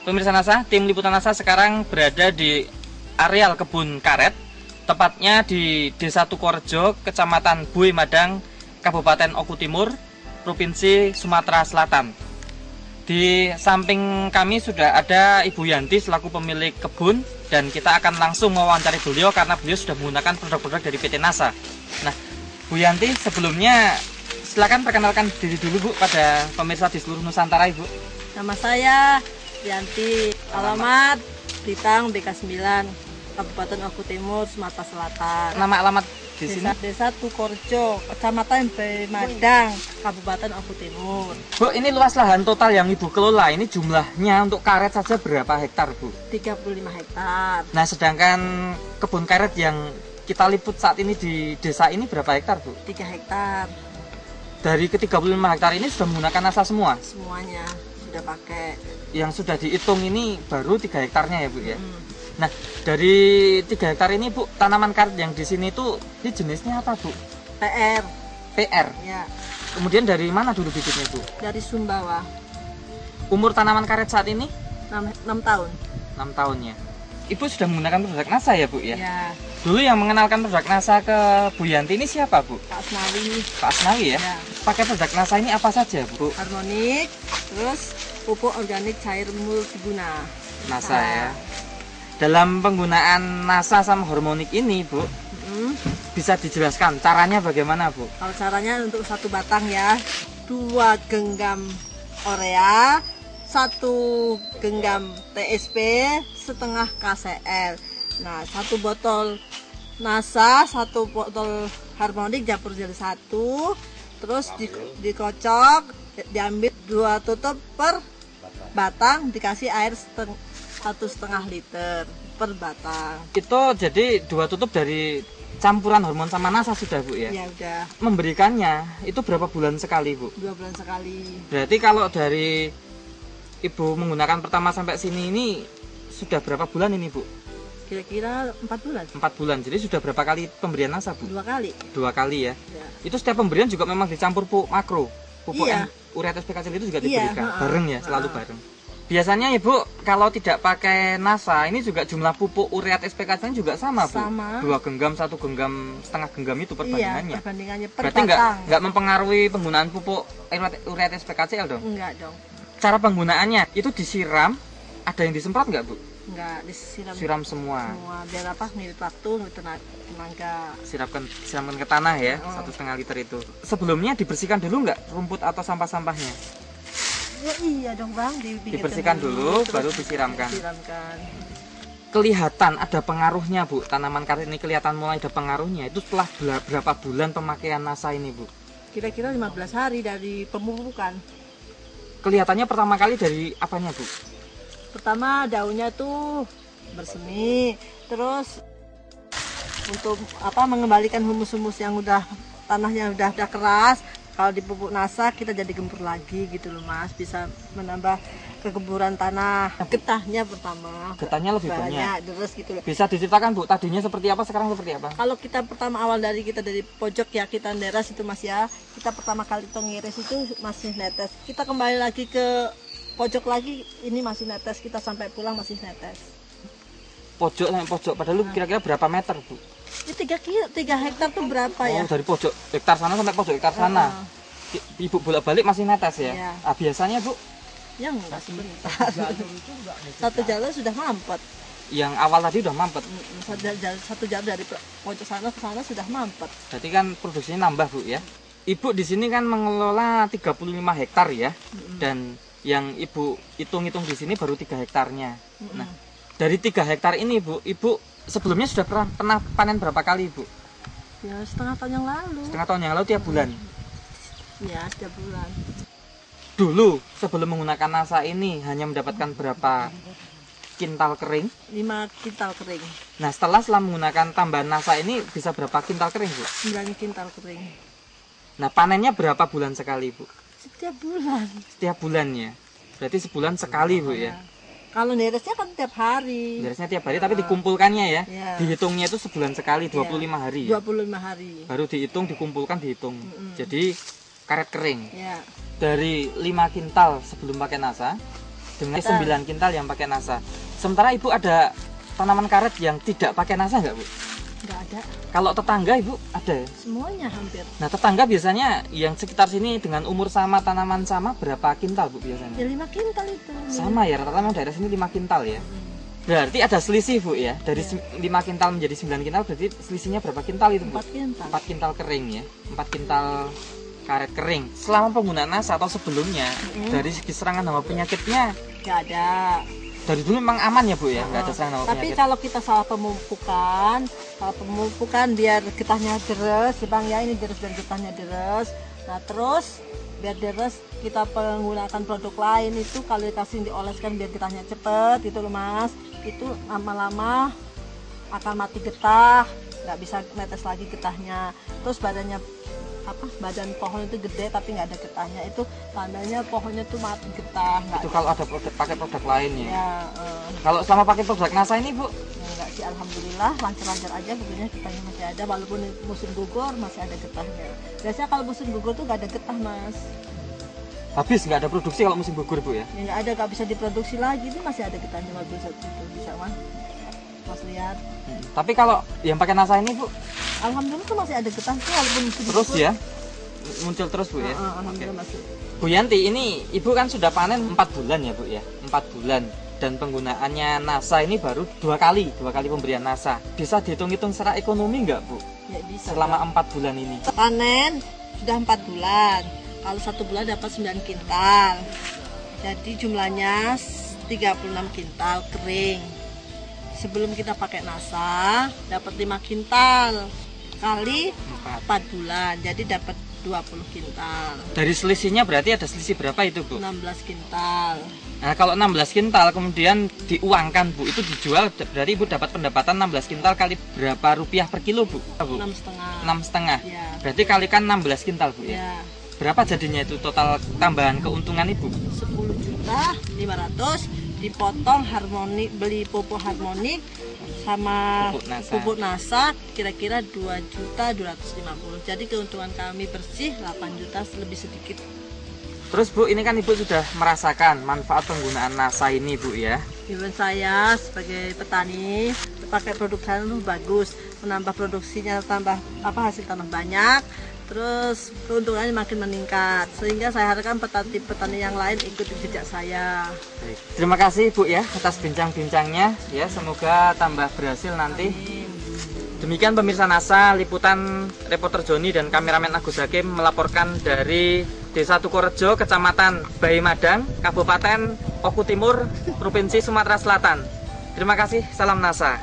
Pemirsa NASA, tim liputan NASA sekarang berada di areal kebun karet, tepatnya di Desa Tukorejo, Kecamatan Buih Madang, Kabupaten Oku Timur, Provinsi Sumatera Selatan. Di samping kami sudah ada Ibu Yanti selaku pemilik kebun, dan kita akan langsung mewawancari beliau karena beliau sudah menggunakan produk-produk dari PT NASA. Nah, Bu Yanti, sebelumnya silakan perkenalkan diri dulu Bu pada pemirsa di seluruh Nusantara, Ibu. Nama saya Yanti, alamat Ditang BK9, Kabupaten Oku Timur, Sumatera Selatan. Nama alamat di sini? Desa Tukorejo, Kecamatan Buih Madang, Kabupaten Oku Timur. Bu, ini luas lahan total yang Ibu kelola ini jumlahnya untuk karet saja berapa hektar, Bu? 35 hektar. Nah, sedangkan kebun karet yang kita liput saat ini di desa ini berapa hektar, Bu? 3 hektar. Dari ke 35 hektar ini sudah menggunakan NASA semua? Semuanya sudah pakai. Yang sudah dihitung ini baru 3 hektarnya ya, Bu ya? Nah, dari 3 hektar ini, Bu, tanaman karet yang di sini tuh ini jenisnya apa, Bu? PR. PR. Ya. Kemudian dari mana dulu bibitnya, Bu? Dari Sumbawa. Umur tanaman karet saat ini? 6 tahun. 6 tahunnya. Ibu sudah menggunakan produk NASA ya, Bu ya? Ya. Dulu yang mengenalkan produk NASA ke Bu Yanti ini siapa, Bu? Pak Asnawi. Pak Asnawi ya? Ya. Pakai produk NASA ini apa saja, Bu? Harmonik, terus pupuk organik cair multiguna. NASA ya. Dalam penggunaan NASA sama harmonik ini, Bu, bisa dijelaskan caranya bagaimana, Bu? Kalau caranya untuk 1 batang ya, 2 genggam urea, 1 genggam TSP, setengah KCl. Nah, 1 botol NASA, 1 botol harmonik campur jadi 1, terus dikocok, diambil 2 tutup per batang, dikasih air 1,5 liter per batang. Itu jadi 2 tutup dari campuran hormon sama NASA sudah, Bu ya? Ya udah. Memberikannya itu berapa bulan sekali, Bu? 2 bulan sekali. Berarti kalau dari Ibu menggunakan pertama sampai sini ini sudah berapa bulan ini, Bu? Kira-kira 4 bulan. 4 bulan. Jadi sudah berapa kali pemberian NASA, Bu? 2 kali. 2 kali ya? Ya. Itu setiap pemberian juga memang dicampur pupuk makro. Pupuk Iya. urea TSP kecil itu juga Iya, diberikan bareng ya, selalu bareng. Biasanya Ibu kalau tidak pakai NASA ini juga jumlah pupuk urea TSP kecil juga sama, Bu? Sama. 2 genggam, 1 genggam, setengah genggam itu perbandingannya. Iya, perbandingannya per Berarti batang. nggak mempengaruhi penggunaan pupuk urea TSP kecil dong? Enggak dong. Cara penggunaannya itu disiram, ada yang disemprot nggak, Bu? Enggak, disiram Siram semua. semua. Biar apa? Ngirit waktu, ngirit tenaga. Siramkan ke tanah ya, 1,5 liter itu. Sebelumnya dibersihkan dulu nggak rumput atau sampah-sampahnya? Ya iya dong Bang, Dibersihkan dulu, terus baru disiramkan. Disiramkan. Kelihatan ada pengaruhnya, Bu. Tanaman karet ini kelihatan mulai ada pengaruhnya. Itu setelah berapa bulan pemakaian NASA ini, Bu? Kira-kira 15 hari dari pemupukan. Kelihatannya pertama kali dari apanya, Bu? Pertama daunnya tuh bersemi, terus untuk apa mengembalikan humus-humus yang udah tanahnya udah keras. Kalau dipupuk NASA kita jadi gembur lagi gitu loh Mas, bisa menambah kegemburan tanah. Getahnya pertama. Getahnya lebih banyak. Terus gitu loh. Bisa diceritakan, Bu, tadinya seperti apa, sekarang seperti apa? Kalau kita pertama awal dari pojok ya kita netes itu Mas ya. Kita pertama kali itu ngiris itu masih netes. Kita kembali lagi ke pojok lagi, ini masih netes. Kita sampai pulang masih netes. Pojok sampai pojok, padahal kira-kira berapa meter, Bu? Ini 3 hektar tuh berapa ya? Oh, dari pojok hektar sana sampai pojok hektar sana. Ibu bolak-balik masih netes ya? Iya. Ah, biasanya, Bu? Ya enggak sebentar. 1 jalur sudah mampet. Yang awal tadi udah mampet. Satu jalur dari pojok sana ke sana sudah mampet. Berarti kan produksinya nambah, Bu ya. Ibu di sini kan mengelola 35 hektar ya. Dan yang Ibu hitung-hitung di sini baru 3 hektarnya. Nah, dari 3 hektar ini, Bu, Ibu sebelumnya sudah pernah panen berapa kali, Bu? Ya setengah tahun yang lalu. Setengah tahun yang lalu tiap bulan. Ya setiap bulan. Dulu sebelum menggunakan NASA ini hanya mendapatkan berapa kintal kering? 5 kintal kering. Nah, setelah menggunakan tambahan NASA ini bisa berapa kintal kering, Bu? 9 kintal kering. Nah, panennya berapa bulan sekali, Bu? Setiap bulan. Setiap bulannya. Berarti sebulan sekali, Bu ya. Kalau neresnya kan tiap hari. Neresnya tiap hari tapi dikumpulkannya ya. Ya. Dihitungnya itu sebulan sekali 25 hari. Ya? 25 hari. Baru dihitung, dikumpulkan, dihitung. Jadi karet kering. Ya. Dari 5 kintal sebelum pakai NASA dengan 9 kintal yang pakai NASA. Sementara Ibu ada tanaman karet yang tidak pakai NASA nggak Bu? Nggak ada. Kalau tetangga Ibu ada ya? Semuanya hampir. Nah tetangga biasanya yang sekitar sini dengan umur sama, tanaman sama, berapa kintal Bu biasanya? Ya 5 kintal itu. Sama ya, rata-rata memang daerah sini 5 kintal ya. Berarti ada selisih Bu ya, dari 5 kintal menjadi 9 kintal, berarti selisihnya berapa kintal itu Bu? 4 kintal. 4 kintal kering ya, 4 kintal karet kering. Selama penggunaan NASA atau sebelumnya, dari segi serangan hama penyakitnya Nggak ada. dari dulu memang aman ya Bu ya, nggak ada serangan hama Tapi penyakit. kalau kita salah pemupukan biar getahnya deres, ya Bang ya, ini deres biar getahnya deres. Nah terus biar deres kita menggunakan produk lain itu kalau dikasih dioleskan biar getahnya cepet gitu loh Mas. Itu lama-lama akan mati getah, nggak bisa netes lagi getahnya. Terus badan pohon itu gede tapi nggak ada getahnya, itu tandanya pohonnya tuh mati getah. Itu kalau ada pakai produk lain ya. Ya, Kalau selama pakai produk NASA ini Bu, enggak sih, alhamdulillah lancar-lancar aja, sebetulnya getahnya masih ada, walaupun musim gugur masih ada getahnya. Biasanya kalau musim gugur tuh nggak ada getah Mas. habis nggak ada produksi kalau musim gugur Bu ya. Ya nggak ada, nggak bisa diproduksi lagi, ini masih ada getahnya bisa Mas lihat. Tapi kalau yang pakai NASA ini Bu, Alhamdulillah tuh masih ada getah tuh walaupun musim terus gugur. ya, muncul terus Bu ya. Alhamdulillah masih. Bu Yanti, ini Ibu kan sudah panen 4 bulan ya Bu ya, 4 bulan. Dan penggunaannya NASA ini baru 2 kali pemberian NASA. Bisa dihitung-hitung secara ekonomi nggak Bu? Ya bisa. Selama 4 bulan ini. Panen sudah 4 bulan. Kalau 1 bulan dapat 9 kintal. Jadi jumlahnya 36 kintal kering. Sebelum kita pakai NASA dapat 5 kintal kali 4 bulan. Jadi dapat 20 kintal. Dari selisihnya berarti ada selisih berapa itu Bu? 16 kintal. Nah kalau 16 kintal kemudian diuangkan Bu, itu dijual berarti Ibu dapat pendapatan 16 kintal kali berapa rupiah per kilo Bu? 6,5. 6,5. Ya. Berarti kalikan 16 kintal Bu ya. Ya. Berapa jadinya itu total tambahan keuntungan Ibu? 10.500.000 dipotong beli pupuk harmonik sama pupuk NASA kira-kira 2.250.000. Jadi keuntungan kami bersih 8 juta lebih sedikit. Terus Bu, ini kan Ibu sudah merasakan manfaat penggunaan NASA ini Bu ya. Ibu saya sebagai petani pakai produk saya itu bagus, menambah produksinya, hasil tanah banyak, terus keuntungannya makin meningkat, sehingga saya harapkan petani yang lain ikuti jejak saya. Baik. Terima kasih Bu ya atas bincang-bincangnya ya, semoga tambah berhasil nanti. Amin. Demikian pemirsa NASA, liputan reporter Joni dan kameramen Agus Hakim melaporkan dari Desa Tukorejo, Kecamatan Bayi Madang, Kabupaten Oku Timur, Provinsi Sumatera Selatan. Terima kasih, salam NASA.